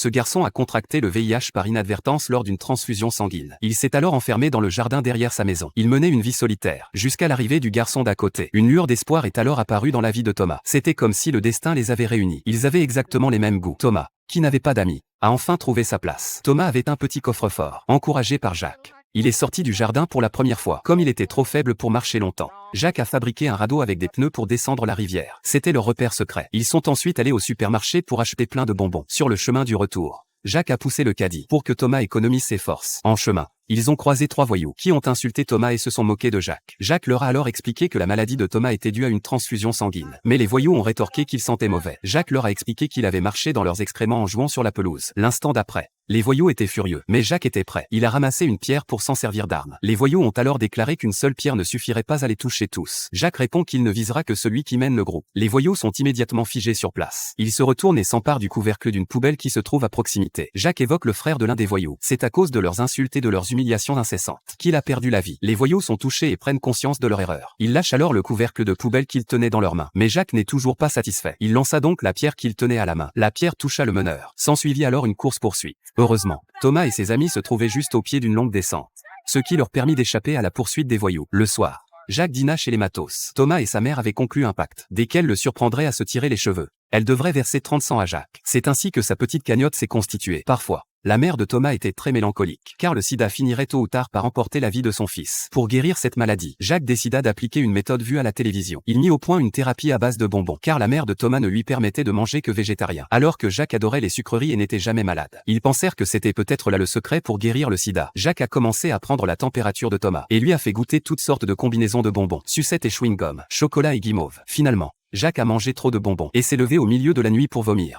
Ce garçon a contracté le VIH par inadvertance lors d'une transfusion sanguine. Il s'est alors enfermé dans le jardin derrière sa maison. Il menait une vie solitaire, jusqu'à l'arrivée du garçon d'à côté. Une lueur d'espoir est alors apparue dans la vie de Thomas. C'était comme si le destin les avait réunis. Ils avaient exactement les mêmes goûts. Thomas, qui n'avait pas d'amis, a enfin trouvé sa place. Thomas avait un petit coffre-fort, encouragé par Jacques. Il est sorti du jardin pour la première fois. Comme il était trop faible pour marcher longtemps, Jacques a fabriqué un radeau avec des pneus pour descendre la rivière. C'était leur repère secret. Ils sont ensuite allés au supermarché pour acheter plein de bonbons. Sur le chemin du retour, Jacques a poussé le caddie pour que Thomas économise ses forces. En chemin, ils ont croisé 3 voyous qui ont insulté Thomas et se sont moqués de Jacques. Jacques leur a alors expliqué que la maladie de Thomas était due à une transfusion sanguine. Mais les voyous ont rétorqué qu'ils sentaient mauvais. Jacques leur a expliqué qu'il avait marché dans leurs excréments en jouant sur la pelouse. L'instant d'après, les voyous étaient furieux, mais Jacques était prêt. Il a ramassé une pierre pour s'en servir d'arme. Les voyous ont alors déclaré qu'une seule pierre ne suffirait pas à les toucher tous. Jacques répond qu'il ne visera que celui qui mène le groupe. Les voyous sont immédiatement figés sur place. Ils se retournent et s'emparent du couvercle d'une poubelle qui se trouve à proximité. Jacques évoque le frère de l'un des voyous. C'est à cause de leurs insultes et de leurs humiliations incessantes qu'il a perdu la vie. Les voyous sont touchés et prennent conscience de leur erreur. Ils lâchent alors le couvercle de poubelle qu'ils tenaient dans leurs mains. Mais Jacques n'est toujours pas satisfait. Il lança donc la pierre qu'il tenait à la main. La pierre toucha le meneur. S'ensuivit alors une course-poursuite. Heureusement, Thomas et ses amis se trouvaient juste au pied d'une longue descente, ce qui leur permit d'échapper à la poursuite des voyous. Le soir, Jacques dîna chez les matos. Thomas et sa mère avaient conclu un pacte, desquels le surprendrait à se tirer les cheveux. Elle devrait verser 30 cents à Jacques. C'est ainsi que sa petite cagnotte s'est constituée. Parfois, la mère de Thomas était très mélancolique, car le sida finirait tôt ou tard par emporter la vie de son fils. Pour guérir cette maladie, Jacques décida d'appliquer une méthode vue à la télévision. Il mit au point une thérapie à base de bonbons, car la mère de Thomas ne lui permettait de manger que végétarien, alors que Jacques adorait les sucreries et n'était jamais malade. Ils pensèrent que c'était peut-être là le secret pour guérir le sida. Jacques a commencé à prendre la température de Thomas, et lui a fait goûter toutes sortes de combinaisons de bonbons, sucettes et chewing-gum, chocolat et guimauve. Finalement, Jacques a mangé trop de bonbons et s'est levé au milieu de la nuit pour vomir.